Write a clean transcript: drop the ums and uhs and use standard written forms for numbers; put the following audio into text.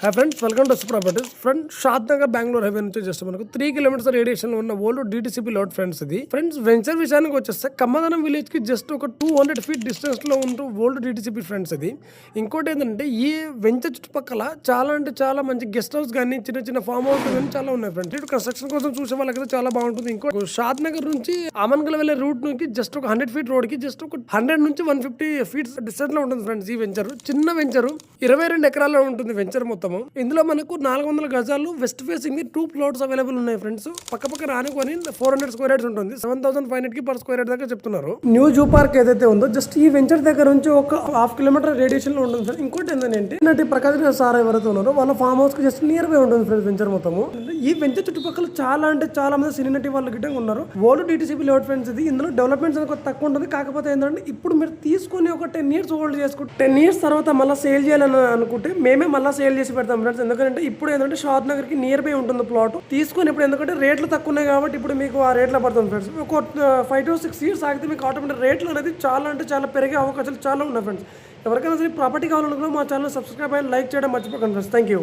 Hi friends, welcome to properties. Friend Shad Nagar Bengaluru highway నుంచి just మనకు 3 kilometres radiation లో ఉన్న ఓల్డ్ డిటిసిపి లోడ్ ఫ్రెండ్స్ ఇది. ఫ్రెండ్స్ వెంచర్ విషయానికి వచ్చేస్తే కమ్మదనం విలేజ్ కి జస్ట్ ఒక 200 ఫీట్ డిస్టెన్స్ లో ఉంటూ ఓల్డ్ డిటిసిపి ఫ్రెండ్స్ ఇది. ఇంకోటి ఏంటంటే ఈ వెంచర్ చుట్టుపక్కల చాలా అంటే చాలా మంచి గెస్ట్ హౌస్ కానీ చిన్న చిన్న ఫామ్ హౌస్ కానీ చాలా ఉన్నాయి ఫ్రెండ్స్. ఇటు కన్స్ట్రక్షన్ కోసం చూసే వాళ్ళకైతే చాలా బాగుంటుంది. ఇంకో షాద్ నగర్ నుంచి అమన్గల్ వెళ్ళే రూట్ నుంచి జస్ట్ ఒక 100 ఫీట్ రోడ్ కి జస్ట్ ఒక 100 నుంచి 150 ఫీట్స్ డిస్టెన్స్ లో ఉంటుంది ఫ్రెండ్స్. ఈ వెంచర్ చిన్న వెంచర్ 22 ఎకరాల్లో ఉంటుంది వెంచర్ మొత్తం. ఇందులో మనకు 400 గజాలు వెస్ట్ ఫేసింగ్ 2 ప్లాట్స్ అవైలబుల్ ఉన్నాయి ఫ్రెండ్స్. పక్క రానుకొని 400 స్క్వేర్ యార్డ్స్ ఉంటుంది. 7,500 కి పర్ స్క్వేర్ యార్డ్ దాకా చెప్తున్నారు. న్యూ జూ పార్క్ ఏదైతే ఉందో జస్ట్ ఈ వెంచర్ దగ్గర నుంచి ఒక 1/2 కిలోమీటర్ రేడియేషన్ లో ఉంటుంది ఫ్రెండ్స్. ఇంకోటి ఏంటంటే ప్రకాశ్ సార్ ఎవరైతే ఉన్నారో వాళ్ళ ఫామ్ హౌస్ కి జస్ట్ నియర్ బై ఉంటుంది ఫ్రెండ్స్ వెంచర్ మొత్తము. ఈ వెంచర్ చుట్టుపక్కల చాలా అంటే చాలా మంది సినీ నటి వాళ్ళు గిట్ట ఉన్నారు. ఓల్డ్ డిటిసిపి లోడ్ ఫ్రెండ్స్ ఇది. ఇందులో డెవలప్మెంట్స్ అనేది తక్కువ ఉంటుంది. కాకపోతే ఏంటంటే ఇప్పుడు మీరు తీసుకుని ఒక 10 ఇయర్స్ హోల్డ్ చేసుకుంటే 10 ఇయర్స్ తర్వాత మళ్ళీ సేల్ చేయాలని అనుకుంటే మేమే మళ్ళీ సేల్ చేసి పెడతాం ఫ్రెండ్స్. ఎందుకంటే ఇప్పుడు ఏంటంటే షాద్ నగర్ కి నియర్ బై ఉంటుంది ప్లాట్ తీసుకొని. ఇప్పుడు ఎందుకంటే రేట్లు తక్కువ ఉన్నాయి కాబట్టి ఇప్పుడు మీకు ఆ రేట్లో పడుతుంది ఫ్రెండ్స్. ఒక 5 to 6 ఇయర్స్ ఆగితే మీకు ఆటోమేటిక్ రేట్లు అనేది చాలా అంటే చాలా పెరిగే అవకాశాలు చాలా ఉన్నాయి ఫ్రెండ్స్. ఎవరికైనా సరే ప్రాపర్టీ కావాలనుకున్నా మా ఛానల్ సబ్స్క్రైబ్ అయ్యి లైక్ చేయడం మర్చిపోకండి ఫ్రెండ్స్. Thank you.